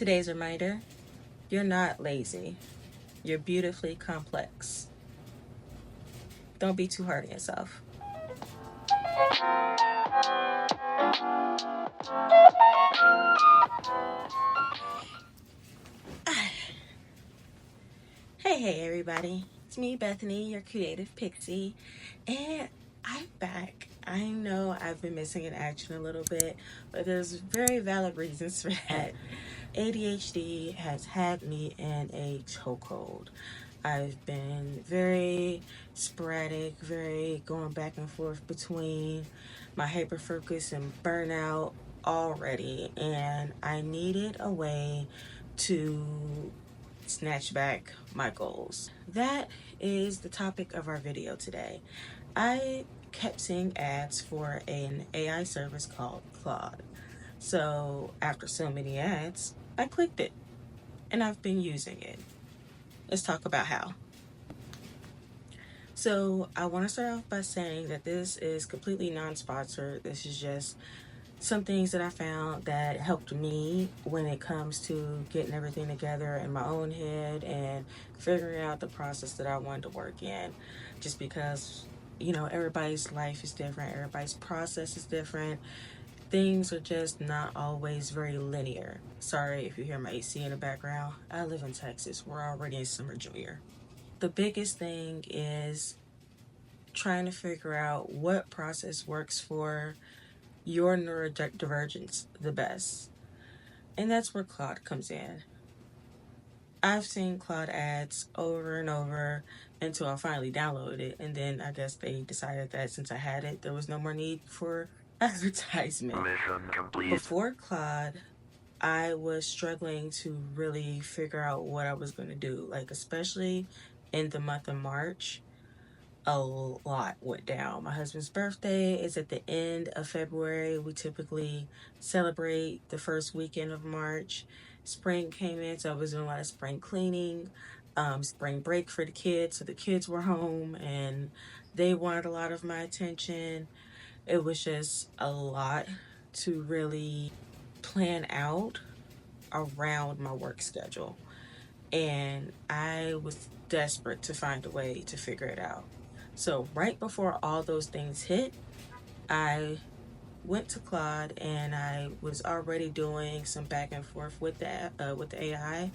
Today's reminder: you're not lazy. You're beautifully complex. Don't be too hard on yourself. Hey, everybody. It's me, Bethany, your creative pixie, and I'm back. I know I've been missing in action a little bit, but there's very valid reasons for that. ADHD has had me in a chokehold. I've been very sporadic, very going back and forth between my hyperfocus and burnout already, and I needed a way to snatch back my goals. That is the topic of our video today. I kept seeing ads for an AI service called Claude. So after so many ads, I clicked it and I've been using it. Let's talk about how. So I want to start off by saying that this is completely non-sponsored. This is just some things that I found that helped me when it comes to getting everything together in my own head and figuring out the process that I wanted to work in. Just because, everybody's life is different, everybody's process is different. Things are just not always very linear. Sorry if you hear my AC in the background. I live in Texas. We're already in summer junior. The biggest thing is trying to figure out what process works for your neurodivergence the best. And that's where Claude comes in. I've seen Claude ads over and over until I finally downloaded it. And then I guess they decided that since I had it, there was no more need for advertisement. Mission complete. Before Claude, I was struggling to really figure out what I was going to do. Like, especially in the month of March, a lot went down. My husband's birthday is at the end of February. We typically celebrate the first weekend of March. Spring came in, so I was doing a lot of spring cleaning, spring break for the kids. So the kids were home and they wanted a lot of my attention. It was just a lot to really plan out around my work schedule. And I was desperate to find a way to figure it out. So right before all those things hit, I went to Claude and I was already doing some back and forth with the AI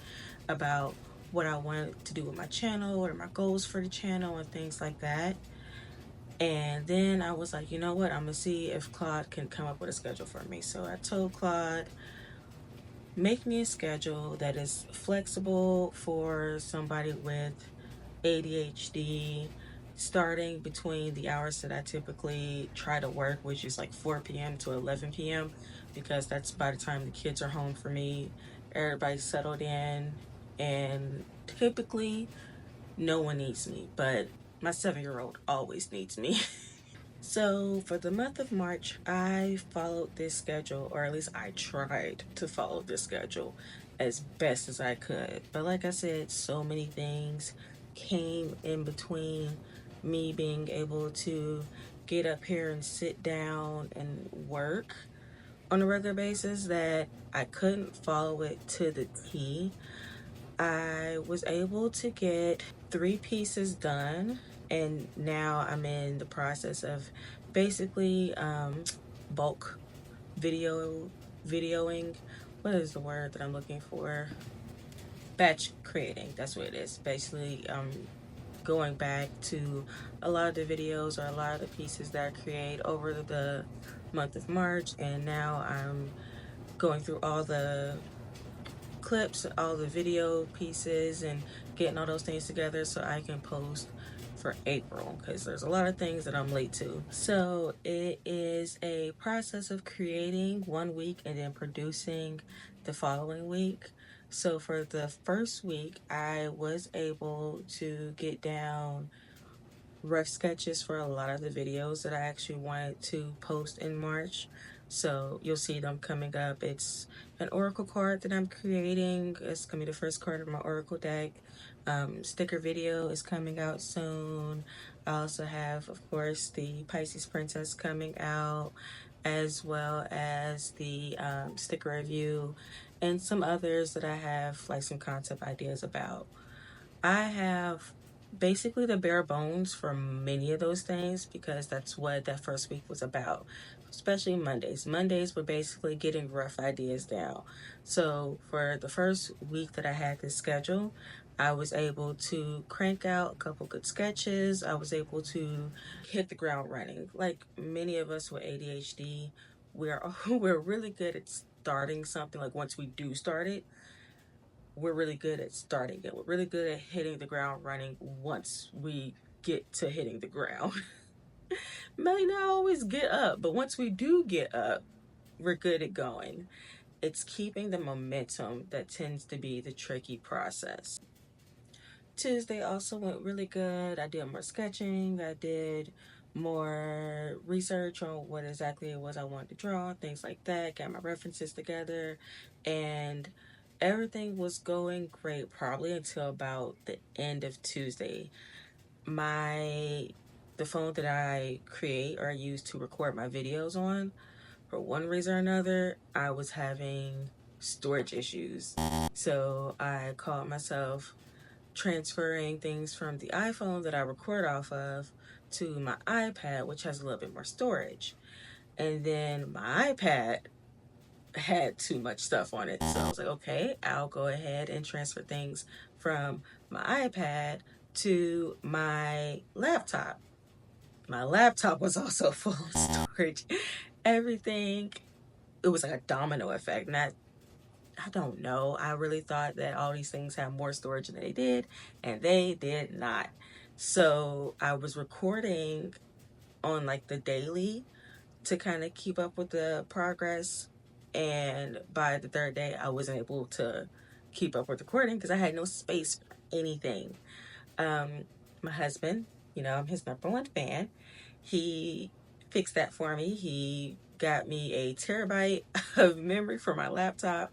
about what I wanted to do with my channel, what are my goals for the channel, and things like that. And then I was like, you know what? I'm gonna see if Claude can come up with a schedule for me. So I told Claude, make me a schedule that is flexible for somebody with ADHD, starting between the hours that I typically try to work, which is like 4 p.m. to 11 p.m., because that's by the time the kids are home for me, everybody's settled in, and typically no one needs me, but my 7-year-old always needs me. So for the month of March, I followed this schedule, or at least I tried to follow this schedule as best as I could. But like I said, so many things came in between me being able to get up here and sit down and work on a regular basis that I couldn't follow it to the T. I was able to get 3 pieces done, and now I'm in the process of basically bulk videoing. What is the word that I'm looking for? Batch creating. That's what it is. Basically, going back to a lot of the videos or a lot of the pieces that I create over the month of March, and now I'm going through all the clips, all the video pieces, and getting all those things together so I can post for April, because there's a lot of things that I'm late to. So it is a process of creating one week and then producing the following week. So for the first week, I was able to get down rough sketches for a lot of the videos that I actually wanted to post in March. So you'll see them coming up. It's an oracle card that I'm creating. It's going to be the first card of my oracle deck. Sticker video is coming out soon. I also have, of course, the Pisces Princess coming out, as well as the sticker review and some others that I have like some concept ideas about. I have basically the bare bones for many of those things because that's what that first week was about, especially Mondays. Mondays were basically getting rough ideas down. So for the first week that I had this schedule, I was able to crank out a couple good sketches. I was able to hit the ground running. Like many of us with ADHD, we're we're really good at starting something. Like once we do start it, we're really good at starting it. We're really good at hitting the ground running once we get to hitting the ground. May not always get up, but once we do get up, we're good at going. It's keeping the momentum that tends to be the tricky process. Tuesday also went really good. I did more sketching. I did more research on what exactly it was I wanted to draw, things like that. Got my references together, and everything was going great probably until about the end of Tuesday. My the phone that I create or use to record my videos on, for one reason or another, I was having storage issues. So I called myself transferring things from the iPhone that I record off of to my iPad, which has a little bit more storage. And then my iPad had too much stuff on it. So I was like, okay, I'll go ahead and transfer things from my iPad to my laptop. My laptop was also full of storage. Everything, it was like a domino effect. Not I don't know. I really thought that all these things had more storage than they did, and they did not. So I was recording on like the daily to kind of keep up with the progress. And by the third day, I wasn't able to keep up with recording because I had no space for anything. Um, my husband, I'm his number one fan. He fixed that for me. He got me a terabyte of memory for my laptop.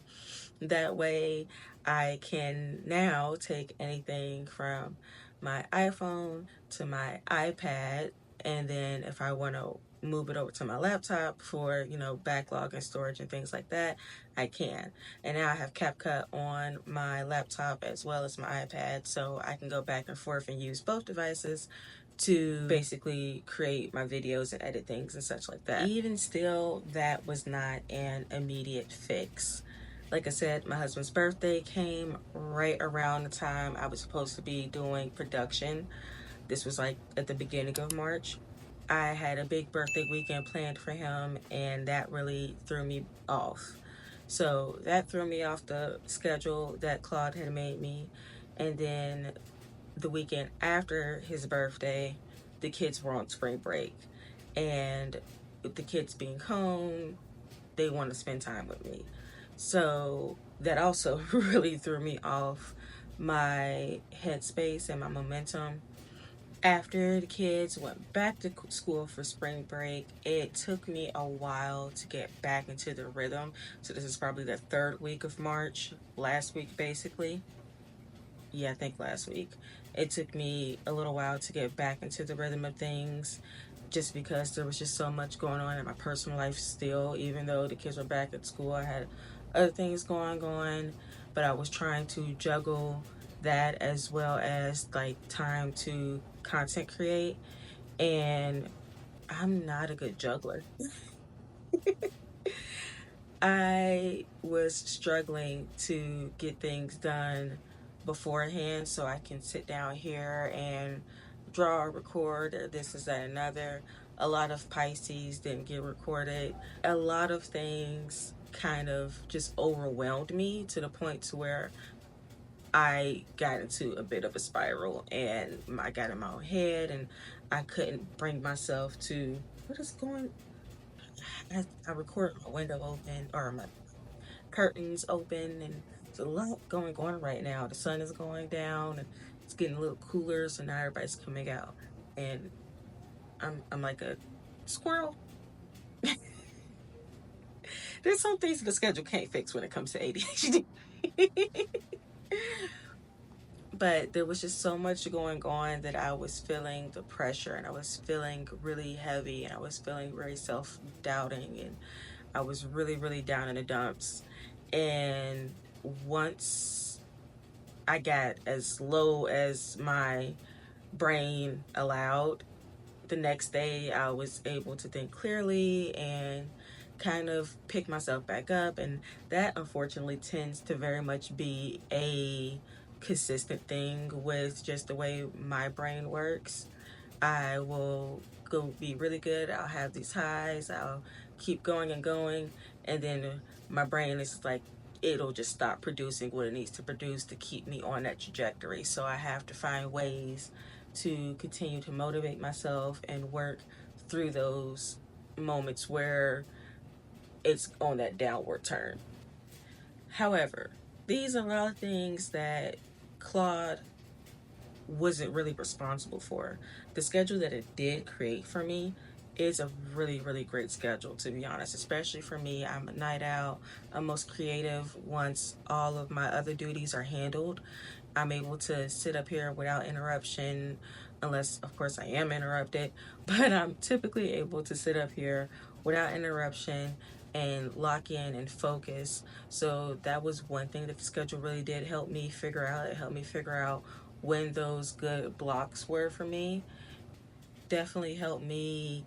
That way, I can now take anything from my iPhone to my iPad, and then if I want to move it over to my laptop for, backlog and storage and things like that, I can. And now I have CapCut on my laptop as well as my iPad, so I can go back and forth and use both devices to basically create my videos and edit things and such like that. Even still, that was not an immediate fix. Like I said, my husband's birthday came right around the time I was supposed to be doing production. This was like at the beginning of March. I had a big birthday weekend planned for him, and that really threw me off. So that threw me off the schedule that Claude had made me. And then the weekend after his birthday, the kids were on spring break. And with the kids being home, they want to spend time with me. So that also really threw me off my headspace and my momentum. After the kids went back to school for spring break, it took me a while to get back into the rhythm. So this is probably the third week of March, last week basically. Yeah, I think last week. It took me a little while to get back into the rhythm of things just because there was just so much going on in my personal life still. Even though the kids were back at school, I had other things going on, but I was trying to juggle that as well as like time to content create. And I'm not a good juggler. I was struggling to get things done beforehand so I can sit down here and draw or record or this is that another. A lot of Pisces didn't get recorded. A lot of things kind of just overwhelmed me to the point to where I got into a bit of a spiral and I got in my own head and I couldn't bring myself to what is going. I record my window open or my curtains open, and there's a lot going on right now. The sun is going down and it's getting a little cooler, so now everybody's coming out, and I'm like a squirrel. There's some things the schedule can't fix when it comes to ADHD. But there was just so much going on that I was feeling the pressure and I was feeling really heavy and I was feeling very self-doubting and I was really, really down in the dumps. And once I got as low as my brain allowed, the next day I was able to think clearly and kind of pick myself back up. And that unfortunately tends to very much be a consistent thing with just the way my brain works. I will go be really good. I'll have these highs. I'll keep going and going. And then my brain is like, it'll just stop producing what it needs to produce to keep me on that trajectory. So I have to find ways to continue to motivate myself and work through those moments where it's on that downward turn. However, these are a lot of things that Claude wasn't really responsible for. The schedule that it did create for me is a really, really great schedule, to be honest, especially for me. I'm a night owl. I'm most creative once all of my other duties are handled. I'm able to sit up here without interruption, unless, of course, I am interrupted. But I'm typically able to sit up here without interruption and lock in and focus. So that was one thing that the schedule really did help me figure out. It helped me figure out when those good blocks were for me. Definitely helped me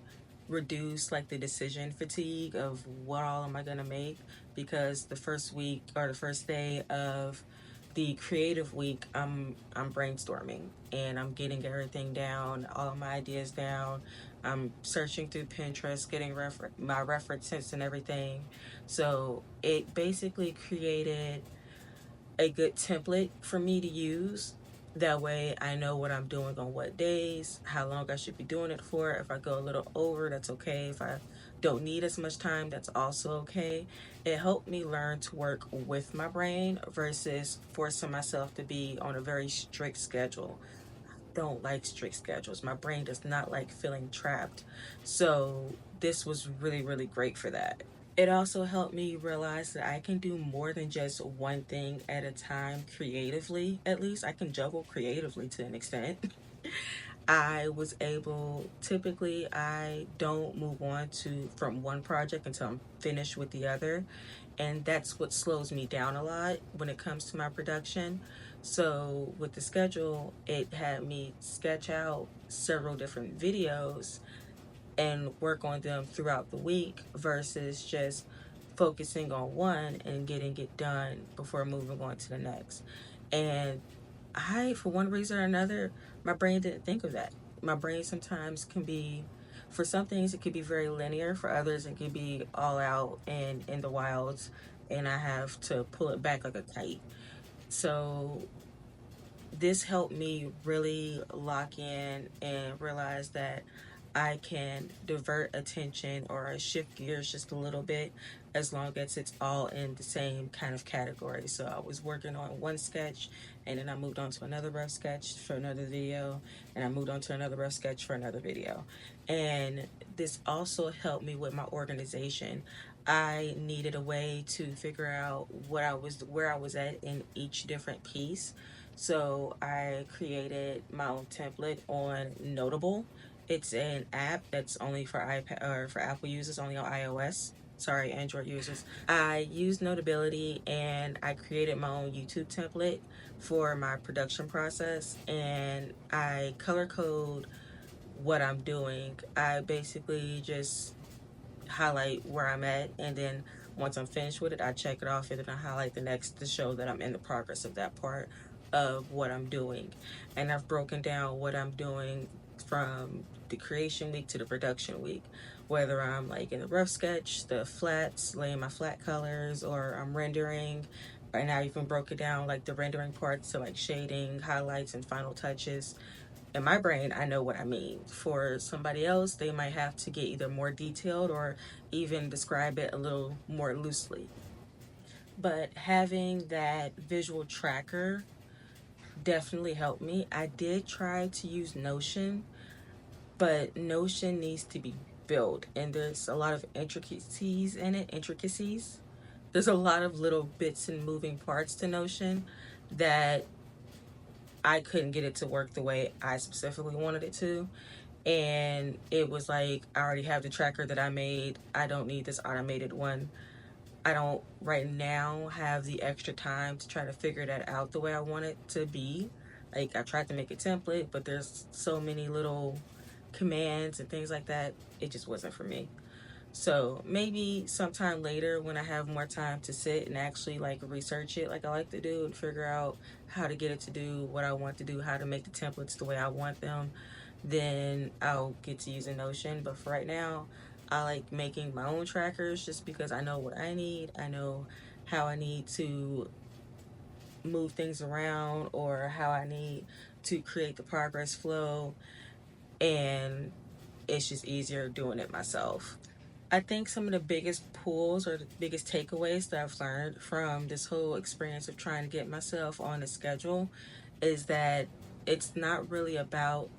reduce like the decision fatigue of what all am I gonna make, because the first week or the first day of the creative week, I'm brainstorming and I'm getting everything down, all of my ideas down. I'm searching through Pinterest, getting my references and everything. So it basically created a good template for me to use. That way I know what I'm doing on what days, how long I should be doing it for. If I go a little over, that's okay. If I don't need as much time, that's also okay. It helped me learn to work with my brain versus forcing myself to be on a very strict schedule. Don't like strict schedules. My brain does not like feeling trapped. So this was really, really great for that. It also helped me realize that I can do more than just one thing at a time creatively. At least I can juggle creatively to an extent. I was able, typically I don't move on to from one project until I'm finished with the other, and that's what slows me down a lot when it comes to my production. So with the schedule, it had me sketch out several different videos and work on them throughout the week versus just focusing on one and getting it done before moving on to the next. And for one reason or another, my brain didn't think of that. My brain sometimes can be, for some things, it could be very linear. For others, it could be all out and in the wilds, and I have to pull it back like a kite. So this helped me really lock in and realize that I can divert attention or shift gears just a little bit as long as it's all in the same kind of category. So I was working on one sketch, and then I moved on to another rough sketch for another video, and I moved on to another rough sketch for another video. And this also helped me with my organization. I needed a way to figure out where I was at in each different piece. So I created my own template on Notable. It's an app that's only for iPad or for Apple users, only on iOS. Sorry, Android users. I used Notability and I created my own YouTube template for my production process, and I color code what I'm doing. I basically just highlight where I'm at, and then once I'm finished with it, I check it off and then I highlight the next to show that I'm in the progress of that part of what I'm doing. And I've broken down what I'm doing from the creation week to the production week, whether I'm like in the rough sketch, the flats, laying my flat colors, or I'm rendering. And I even broke it down like the rendering parts to like shading, highlights, and final touches. In my brain, I know what I mean. For somebody else, they might have to get either more detailed or even describe it a little more loosely. But having that visual tracker definitely helped me. I did try to use Notion, but Notion needs to be built, and there's a lot of intricacies in it. Intricacies. There's a lot of little bits and moving parts to Notion that I couldn't get it to work the way I specifically wanted it to. And it was like, I already have the tracker that I made. I don't need this automated one. I don't right now have the extra time to try to figure that out the way I want it to be. Like, I tried to make a template, but there's so many little commands and things like that. It just wasn't for me. So maybe sometime later when I have more time to sit and actually like research it like I like to do and figure out how to get it to do what I want to do, how to make the templates the way I want them, then I'll get to using Notion. But for right now, I like making my own trackers just because I know what I need. I know how I need to move things around or how I need to create the progress flow, and it's just easier doing it myself. I think some of the biggest pulls or the biggest takeaways that I've learned from this whole experience of trying to get myself on a schedule is that it's not really about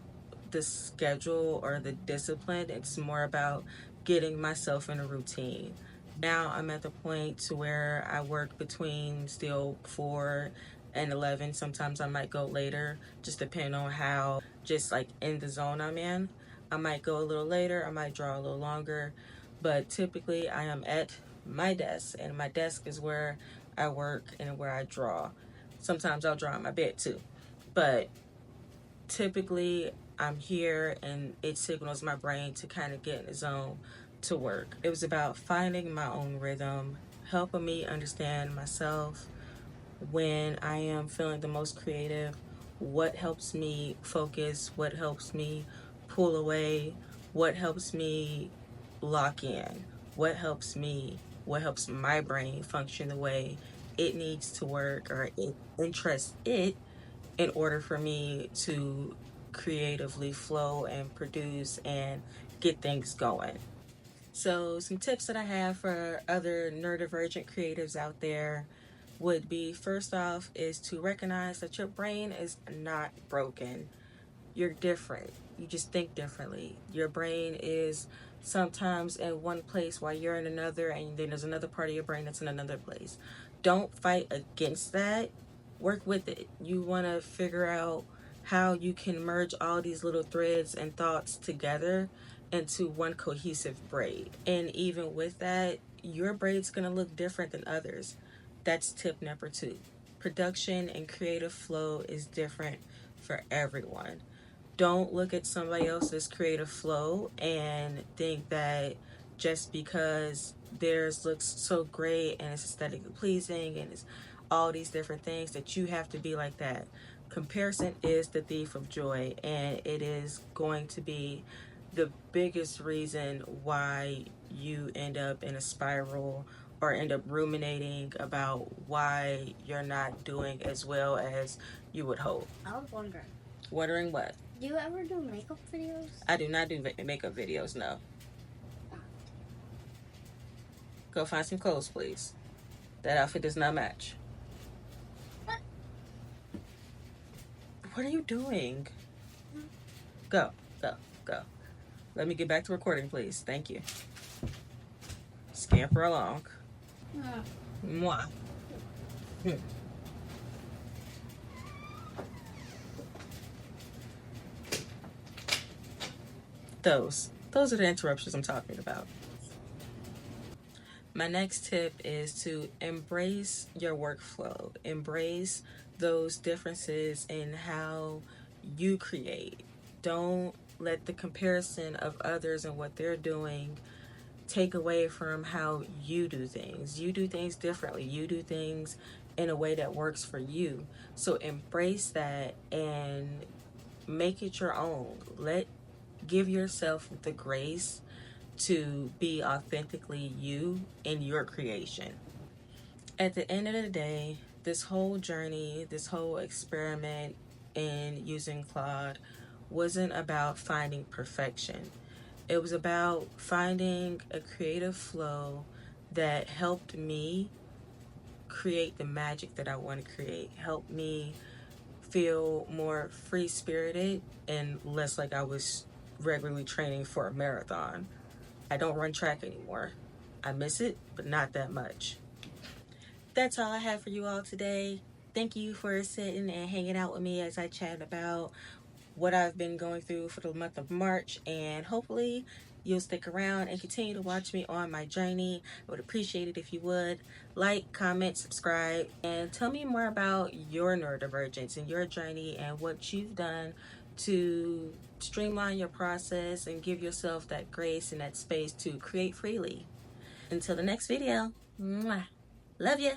the schedule or the discipline. It's more about getting myself in a routine. Now I'm at the point to where I work between still 4 and 11. Sometimes I might go later, just depending on how just like in the zone I'm in. I might go a little later, I might draw a little longer, but typically I am at my desk, and my desk is where I work and where I draw. Sometimes I'll draw in my bed too, but typically I'm here and it signals my brain to kind of get in the zone to work. It was about finding my own rhythm, helping me understand myself when I am feeling the most creative, what helps me focus, what helps me pull away, what helps me lock in, what helps my brain function the way it needs to work or it interests it in order for me to creatively flow and produce and get things going. So, some tips that I have for other neurodivergent creatives out there would be, first off, is to recognize that your brain is not broken. You're different. You just think differently. Your brain is sometimes in one place while you're in another, and then there's another part of your brain that's in another place. Don't fight against that. Work with it. You want to figure out how you can merge all these little threads and thoughts together into one cohesive braid. And even with that, your braid's going to look different than others. That's tip number two. Production and creative flow is different for everyone. Don't look at somebody else's creative flow and think that just because theirs looks so great and it's aesthetically pleasing and it's all these different things that you have to be like that. Comparison is the thief of joy, and it is going to be the biggest reason why you end up in a spiral or end up ruminating about why you're not doing as well as you would hope. I was wondering. Wondering what? Do you ever do makeup videos? I do not do makeup videos, no. Go find some clothes, please. That outfit does not match. What are you doing? Go, go, go. Let me get back to recording, please. Thank you. Scamper along. Mwah. Those are the interruptions I'm talking about. My next tip is to embrace your workflow. Embrace those differences in how you create. Don't let the comparison of others and what they're doing take away from how you do things. You do things differently. You do things in a way that works for you. So embrace that and make it your own. Give yourself the grace to be authentically you in your creation. At the end of the day, this whole journey, this whole experiment in using Claude wasn't about finding perfection. It was about finding a creative flow that helped me create the magic that I want to create, helped me feel more free spirited and less like I was regularly training for a marathon. I don't run track anymore. I miss it, but not that much. That's all I have for you all today. Thank you for sitting and hanging out with me as I chat about what I've been going through for the month of March, and hopefully you'll stick around and continue to watch me on my journey. I would appreciate it if you would like, comment, subscribe, and tell me more about your neurodivergence and your journey and what you've done to streamline your process and give yourself that grace and that space to create freely. Until the next video, mwah, love ya.